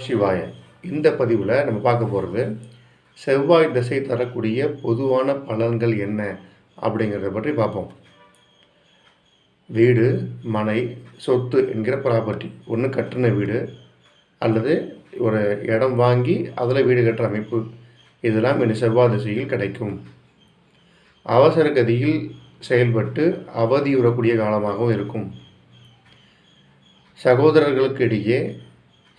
சிவாய! இந்த பதிவில் நம்ம பார்க்க போகிறது செவ்வாய் திசை தரக்கூடிய பொதுவான பலன்கள் என்ன அப்படிங்கிறத பற்றி பார்ப்போம். வீடு, மனை, சொத்து என்கிற ப்ராப்பர்ட்டி, ஒன்று கட்டின வீடு அல்லது ஒரு இடம் வாங்கி அதில் வீடு கட்டுற அமைப்பு, இதெல்லாம் இந்த செவ்வாய் திசையில் கிடைக்கும். அவசர கதியில் செயல்பட்டு அவதியுறக்கூடிய காலமாகவும் இருக்கும். சகோதரர்களுக்கு இடையே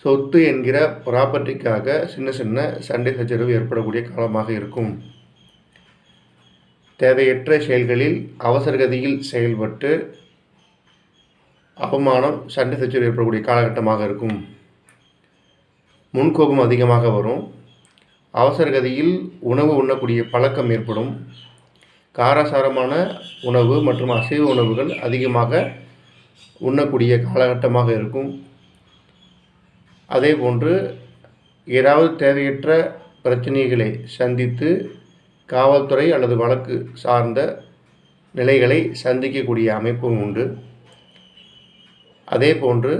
சொத்து என்கிற ப்ராப்பர்ட்டிக்காக சின்ன சின்ன சண்டை சச்சரவு ஏற்படக்கூடிய காலமாக இருக்கும். தேவையற்ற செயல்களில் அவசரகதியில் செயல்பட்டு அவமானம், சண்டை சச்சரவு ஏற்படக்கூடிய காலகட்டமாக இருக்கும். முன்கோபம் அதிகமாக வரும். அவசரகதியில் உணவு உண்ணக்கூடிய பழக்கம் ஏற்படும். காரசாரமான உணவு மற்றும் அசைவ உணவுகள் அதிகமாக உண்ணக்கூடிய காலகட்டமாக இருக்கும். அதே போன்று ஏதாவது தேவையற்ற பிரச்சனைகளை சந்தித்து காவல்துறை அல்லது வழக்கு சார்ந்த நிலைகளை சந்திக்கக்கூடிய அமைப்பும் உண்டு. அதே போன்று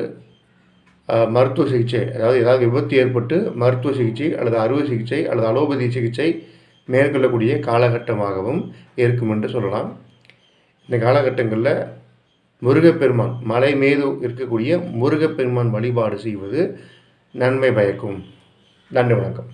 மருத்துவ சிகிச்சை, அதாவது ஏதாவது விபத்து ஏற்பட்டு மருத்துவ சிகிச்சை அல்லது அறுவை சிகிச்சை அல்லது அலோபதி சிகிச்சை மேற்கொள்ளக்கூடிய காலகட்டமாகவும் இருக்கும் என்று சொல்லலாம். இந்த காலகட்டங்களில் முருகப்பெருமான், மலை மீது இருக்கக்கூடிய முருகப்பெருமான் வழிபாடு செய்வது நன்மை பயக்கும். நன்றி, வணக்கம்.